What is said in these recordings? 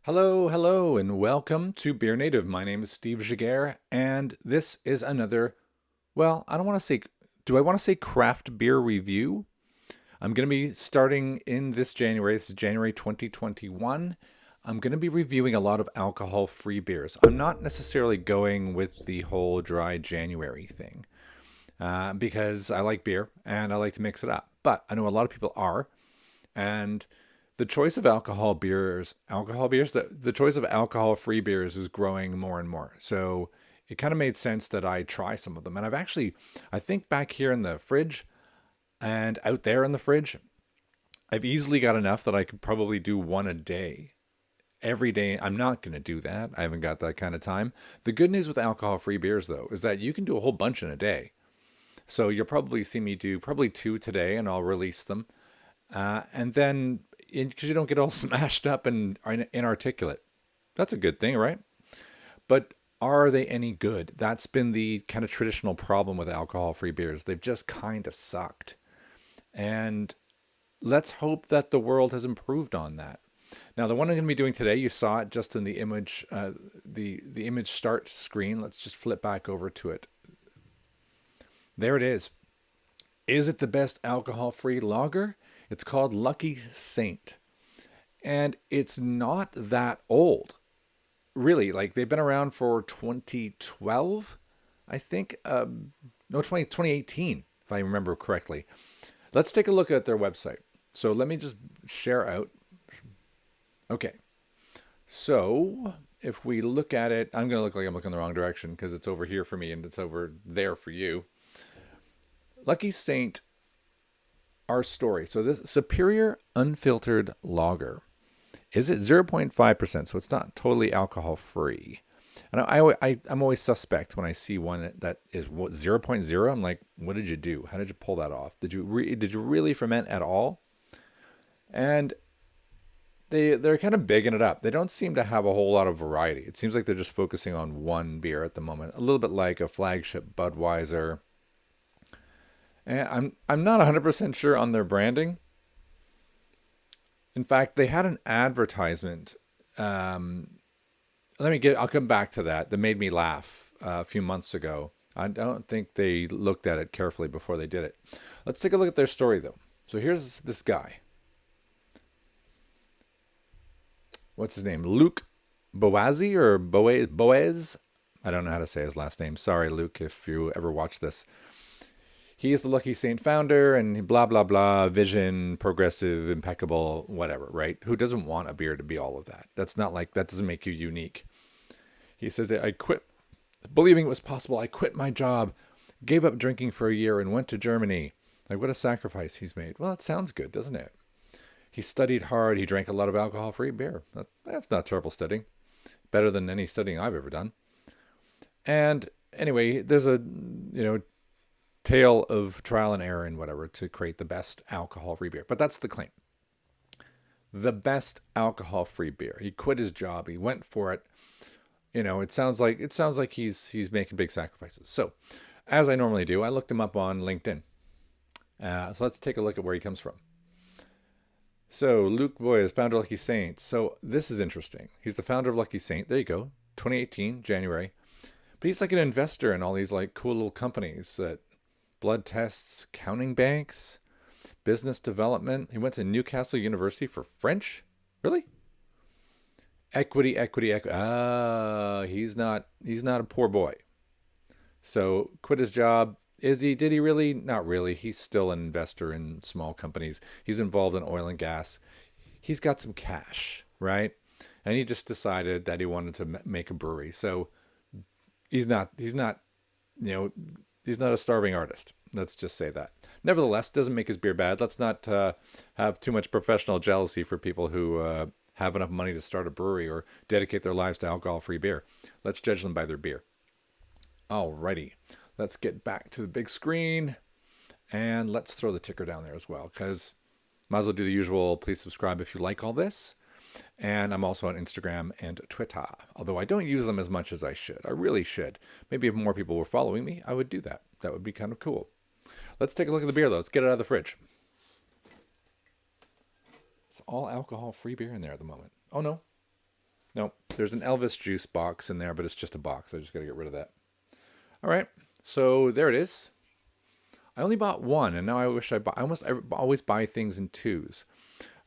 Hello, hello, and welcome to Beer Native. My name is Steve Giguere, and this is another, well, I don't want to say, do I want to say craft beer review? I'm going to be starting in this January. This is January 2021. I'm going to be reviewing a lot of alcohol-free beers. I'm not necessarily going with the whole dry January thing because I like beer and I like to mix it up. But I know a lot of people are, and the choice of the choice of alcohol-free beers is growing more and more. So it kind of made sense that I try some of them. And I think back here in the fridge and out there in the fridge, I've easily got enough that I could probably do one a day. Every day, I'm not going to do that. I haven't got that kind of time. The good news with alcohol-free beers, though, is that you can do a whole bunch in a day. So you'll probably see me do probably two today, and I'll release them. And then, because you don't get all smashed up and inarticulate. That's a good thing, right? But are they any good? That's been the kind of traditional problem with alcohol-free beers. They've just kind of sucked. And let's hope that the world has improved on that. Now, the one I'm going to be doing today, you saw it just in the image, the image start screen. Let's just flip back over to it. There it is. Is it the best alcohol-free lager? It's called Lucky Saint. And it's not that old. Really, like they've been around for 2012, I think. No, 2018, if I remember correctly. Let's take a look at their website. So let me just share out. Okay. So if we look at it, I'm going to look like I'm looking the wrong direction because it's over here for me and it's over there for you. Lucky Saint, our story. So this superior unfiltered lager. Is it 0.5%? So it's not totally alcohol free. And I'm always suspect when I see one that is 0.0. I'm like, what did you do? How did you pull that off? Did you really ferment at all? And they're kind of bigging it up. They don't seem to have a whole lot of variety. It seems like they're just focusing on one beer at the moment, a little bit like a flagship Budweiser. And I'm not 100% sure on their branding. In fact, they had an advertisement. I'll come back to that. That made me laugh a few months ago. I don't think they looked at it carefully before they did it. Let's take a look at their story, though. So here's this guy. What's his name? Luke Boazzi or Boaz? I don't know how to say his last name. Sorry, Luke, if you ever watch this. He is the Lucky Saint founder and blah, blah, blah, vision, progressive, impeccable, whatever, right? Who doesn't want a beer to be all of that? That's not like, that doesn't make you unique. He says that I quit, believing it was possible. I quit my job, gave up drinking for a year and went to Germany. Like, what a sacrifice he's made. Well, it sounds good, doesn't it? He studied hard. He drank a lot of alcohol-free beer. That's not terrible studying. Better than any studying I've ever done. And anyway, there's a, tale of trial and error and whatever to create the best alcohol-free beer. But that's the claim. The best alcohol-free beer. He quit his job. He went for it. It sounds like he's making big sacrifices. So, as I normally do, I looked him up on LinkedIn. So let's take a look at where he comes from. So Luke Boy is founder of Lucky Saint. So this is interesting. He's the founder of Lucky Saint. There you go. 2018, January. But he's like an investor in all these like cool little companies that blood tests, counting banks, business development. He went to Newcastle University for French. Really? Equity. He's not a poor boy. So quit his job. Did he really? Not really. He's still an investor in small companies. He's involved in oil and gas. He's got some cash, right? And he just decided that he wanted to make a brewery. So he's not a starving artist. Let's just say that. Nevertheless, doesn't make his beer bad. Let's not have too much professional jealousy for people who have enough money to start a brewery or dedicate their lives to alcohol-free beer. Let's judge them by their beer. Alrighty. Let's get back to the big screen. And let's throw the ticker down there as well, because might as well do the usual. Please subscribe if you like all this. And I'm also on Instagram and Twitter, although I don't use them as much as I should. I really should. Maybe if more people were following me, I would do that. That would be kind of cool. Let's take a look at the beer, though. Let's get it out of the fridge. It's all alcohol-free beer in there at the moment. Oh, no. No, there's an Elvis juice box in there, but it's just a box. I just got to get rid of that. All right, so there it is. I only bought one, and now I wish I bought. I always buy things in twos.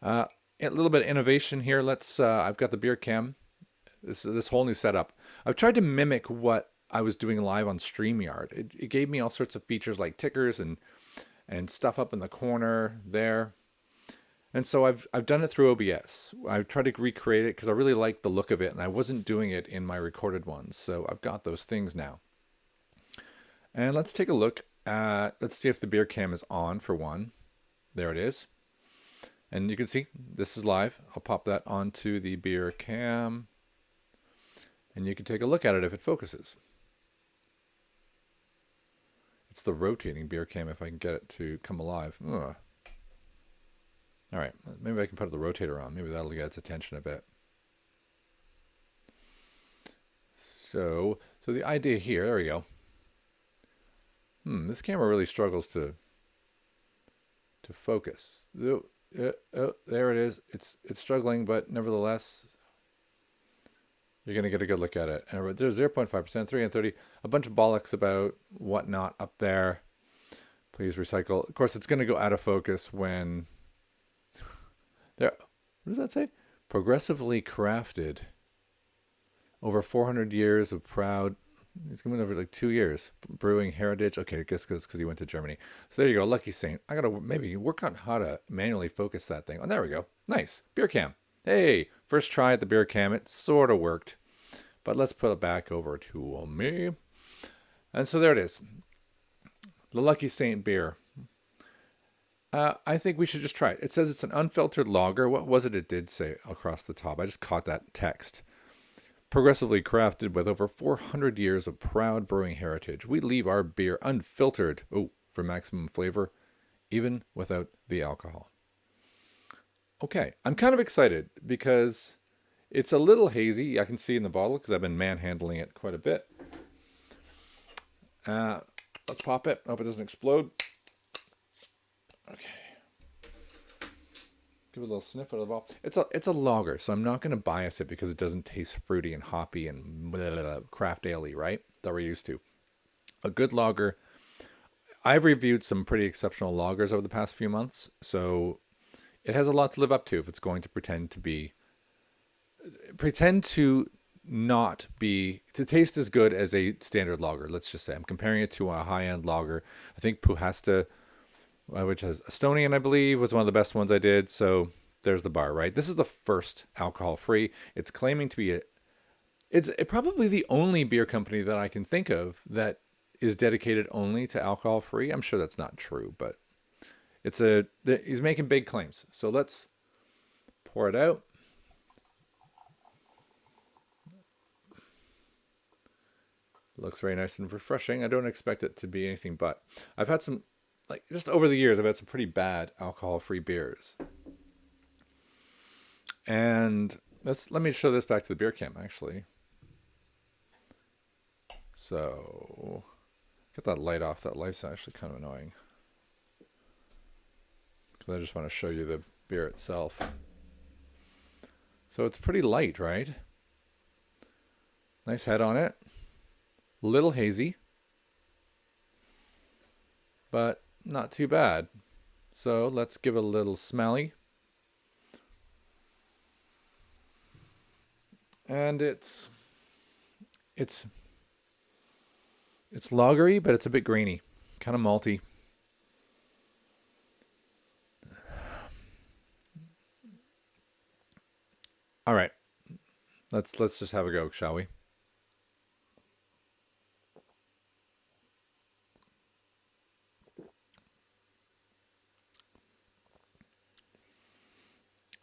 Uh, a little bit of innovation here. Let's. I've got the beer cam. This whole new setup. I've tried to mimic what I was doing live on StreamYard. It gave me all sorts of features like tickers and stuff up in the corner there. And so I've done it through OBS. I've tried to recreate it because I really like the look of it, and I wasn't doing it in my recorded ones. So I've got those things now. And let's take a look at, let's see if the beer cam is on for one. There it is. And you can see this is live. I'll pop that onto the beer cam. And you can take a look at it if it focuses. It's the rotating beer cam if I can get it to come alive. Ugh. All right, maybe I can put the rotator on. Maybe that'll get its attention a bit. So the idea here, there we go. This camera really struggles to focus. Oh, there it is. It's struggling, but nevertheless, you're gonna get a good look at it. And there's 0.5%, 330, a bunch of bollocks about whatnot up there. Please recycle. Of course, it's gonna go out of focus when there. What does that say? Progressively crafted. Over 400 years of proud. He's coming over like 2 years. Brewing heritage. Okay, I guess because he went to Germany. So there you go. Lucky Saint. I gotta maybe work on how to manually focus that thing. Oh, there we go. Nice. Beer cam. Hey, first try at the beer cam. It sort of worked. But let's put it back over to me. And so there it is. The Lucky Saint beer. I think we should just try it. It says it's an unfiltered lager. What was it did say across the top? I just caught that text. Progressively crafted with over 400 years of proud brewing heritage, we leave our beer unfiltered, for maximum flavor, even without the alcohol. Okay, I'm kind of excited because it's a little hazy. I can see in the bottle because I've been manhandling it quite a bit. Let's pop it. Hope it doesn't explode. Okay. Give it a little sniff out of the bottle. It's a lager, so I'm not going to bias it because it doesn't taste fruity and hoppy and craft ale-y, right? That we're used to. A good lager. I've reviewed some pretty exceptional lagers over the past few months, so it has a lot to live up to if it's going to pretend to not be, to taste as good as a standard lager. Let's just say I'm comparing it to a high-end lager. I think Puhasta, which has Estonian, I believe, was one of the best ones I did. So there's the bar, right? This is the first alcohol-free. It's claiming to be it's probably the only beer company that I can think of that is dedicated only to alcohol-free. I'm sure that's not true, but he's making big claims. So let's pour it out. Looks very nice and refreshing. I don't expect it to be anything but. I've had some, just over the years, I've had some pretty bad alcohol-free beers. And let me show this back to the beer cam, actually. So, get that light off. That light's actually kind of annoying. Because I just want to show you the beer itself. So it's pretty light, right? Nice head on it. Little hazy. But not too bad. So let's give it a little smelly. And it's lagery, but it's a bit grainy, kind of malty. All right, let's just have a go, shall we?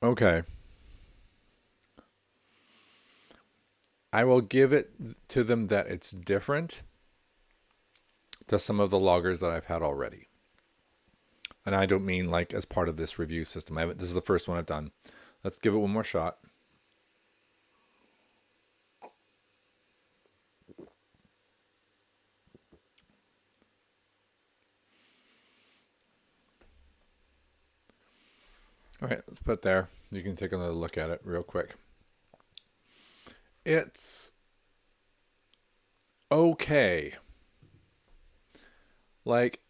Okay. I will give it to them that it's different to some of the lagers that I've had already. And I don't mean as part of this review system. This is the first one I've done. Let's give it one more shot. All right, let's put it there. You can take another look at it real quick. It's okay. Like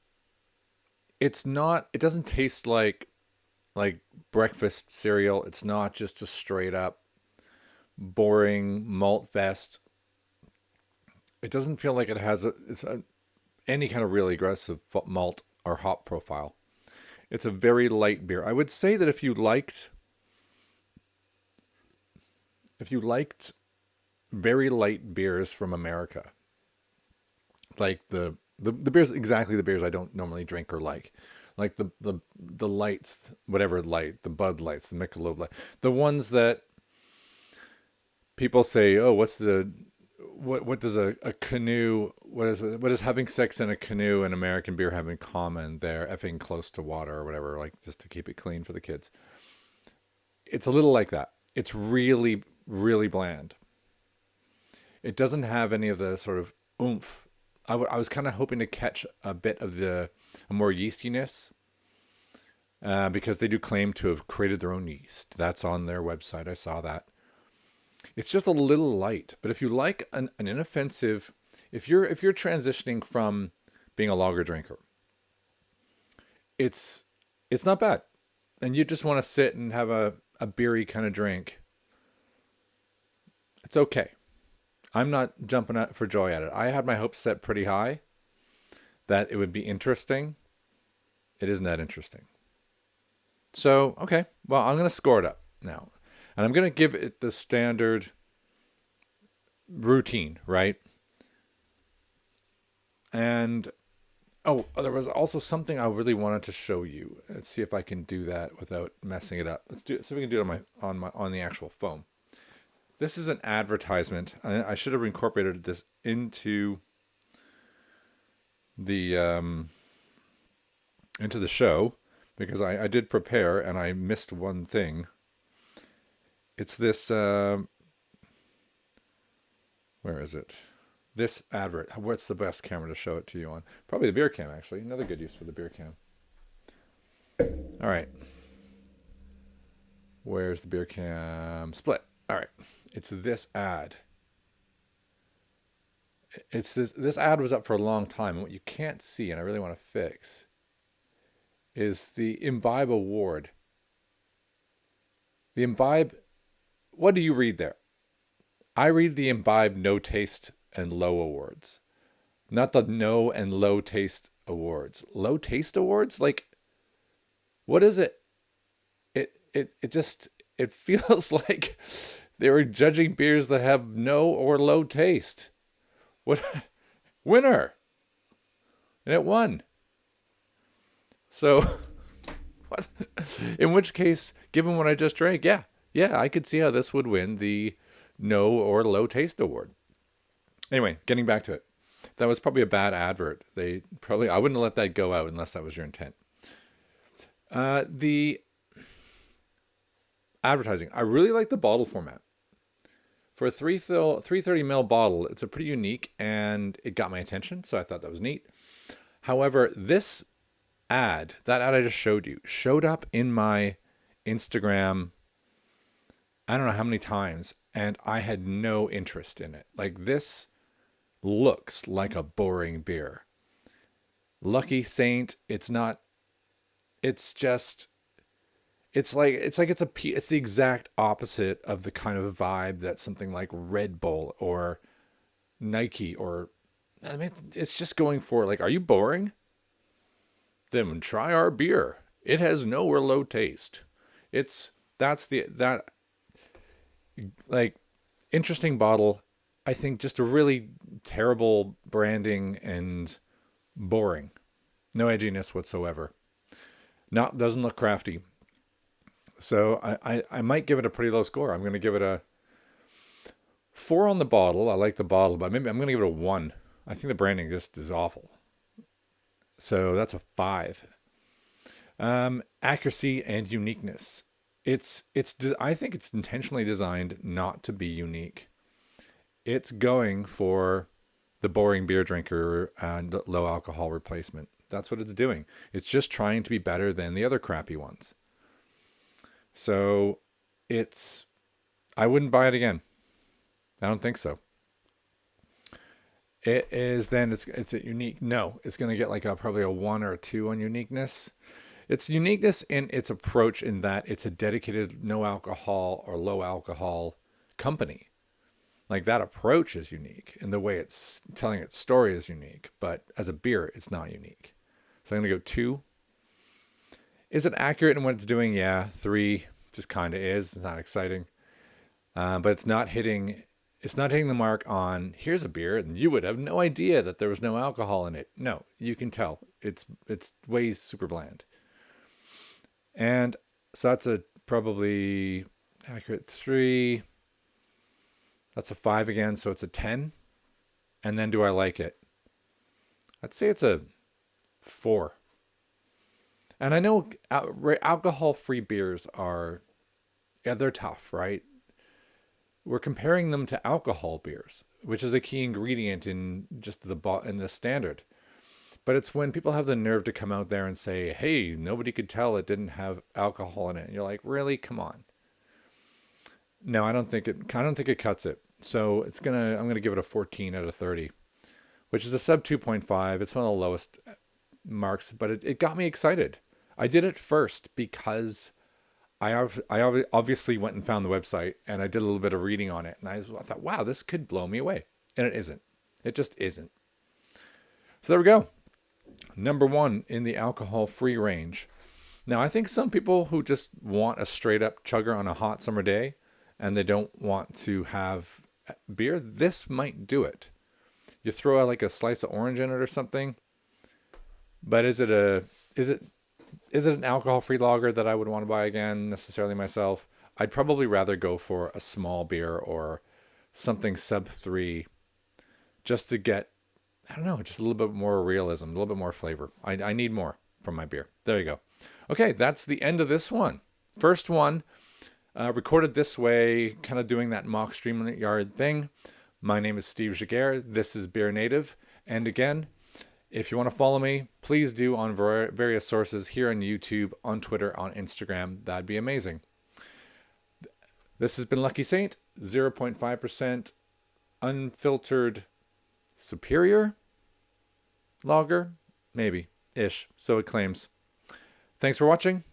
it's not. It doesn't taste like breakfast cereal. It's not just a straight up boring malt fest. It doesn't feel like it has any kind of really aggressive malt or hop profile. It's a very light beer. I would say that if you liked very light beers from America, like the beers, exactly the beers I don't normally drink or like the lights, whatever light, the Bud Lights, the Michelob Light, the ones that people say, oh, what does a canoe, what is having sex in a canoe and American beer have in common? They're effing close to water or whatever, like just to keep it clean for the kids. It's a little like that. It's really, really bland. It doesn't have any of the sort of oomph. I was kind of hoping to catch a bit of a more yeastiness, because they do claim to have created their own yeast. That's on their website. I saw that. It's just a little light. But if you like an inoffensive, if you're transitioning from being a lager drinker, it's it's not bad. And you just want to sit and have a beery kind of drink. It's okay. I'm not jumping out for joy at it. I had my hopes set pretty high that it would be interesting. It isn't that interesting. So, okay. Well, I'm going to score it up now. And I'm going to give it the standard routine, right? And oh, there was also something I really wanted to show you. Let's see if I can do that without messing it up. Let's do it. See if we can do it on the actual phone. This is an advertisement. I should have incorporated this into the show because I did prepare and I missed one thing. It's this. Where is it? This advert. What's the best camera to show it to you on? Probably the beer cam, actually. Another good use for the beer cam. All right. Where's the beer cam? Split. All right. It's this ad. It's this ad was up for a long time. And what you can't see, and I really want to fix, is the Imbibe Award. The Imbibe, what do you read there? I read the Imbibe No Taste and Low Awards, not the No and Low Taste Awards. Low Taste Awards? Like, what is it? It feels like they were judging beers that have no or low taste. What winner? And it won. So, what? In which case, given what I just drank, yeah, I could see how this would win the no or low taste award. Anyway, getting back to it. That was probably a bad advert. I wouldn't let that go out unless that was your intent. The advertising. I really like the bottle format. For a 330 ml bottle, it's a pretty unique and it got my attention, so I thought that was neat. However, that ad I just showed you, showed up in my Instagram, I don't know how many times, and I had no interest in it. Like, this looks like a boring beer. Lucky Saint, it's not, it's just, it's the exact opposite of the kind of vibe that something like Red Bull or Nike it's just going for, like, are you boring? Then try our beer. It has no or low taste. That like interesting bottle. I think just a really terrible branding and boring. No edginess whatsoever. Doesn't look crafty. So I might give it a pretty low score. I'm going to give it a 4 on the bottle. I like the bottle, but maybe I'm going to give it a 1. I think the branding just is awful. So that's a 5. Accuracy and uniqueness. I think it's intentionally designed not to be unique. It's going for the boring beer drinker and low alcohol replacement. That's what it's doing. It's just trying to be better than the other crappy ones. So I wouldn't buy it again. I don't think so. It is then it's a unique. No, it's going to get like probably a 1 or a 2 on uniqueness. It's uniqueness in its approach in that it's a dedicated no alcohol or low alcohol company. Like that approach is unique and the way it's telling its story is unique, but as a beer, it's not unique. So I'm going to go 2. Is it accurate in what it's doing? Yeah. 3 just kind of is. It's not exciting. But it's not hitting the mark on here's a beer and you would have no idea that there was no alcohol in it. No, you can tell. It's way super bland. And so that's a probably accurate 3. That's a 5 again, so it's a 10. And then do I like it? I'd say it's a 4. And I know alcohol-free beers are, yeah, they're tough, right? We're comparing them to alcohol beers, which is a key ingredient in just in the standard. But it's when people have the nerve to come out there and say, "Hey, nobody could tell it didn't have alcohol in it." And you're like, "Really? Come on." No, I don't think it cuts it. So I'm gonna give it a 14 out of 30, which is a sub 2.5. It's one of the lowest marks, but it got me excited. I did it first because I obviously went and found the website and I did a little bit of reading on it. And I thought, wow, this could blow me away. And it isn't. It just isn't. So there we go. Number 1 in the alcohol-free range. Now, I think some people who just want a straight up chugger on a hot summer day and they don't want to have beer, this might do it. You throw like a slice of orange in it or something. But is it an alcohol-free lager that I would want to buy again necessarily myself? I'd probably rather go for a small beer or something sub 3 just to get, I don't know, just a little bit more realism, a little bit more flavor. I need more from my beer. There you go. Okay, that's the end of this one. First one, recorded this way, kind of doing that mock StreamYard thing. My name is Steve Jaguar. This is BeerNative. And again, if you want to follow me, please do on various sources here on YouTube, on Twitter, on Instagram. That'd be amazing. This has been Lucky Saint, 0.5% unfiltered superior lager, maybe, ish. So it claims. Thanks for watching,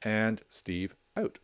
and Steve out.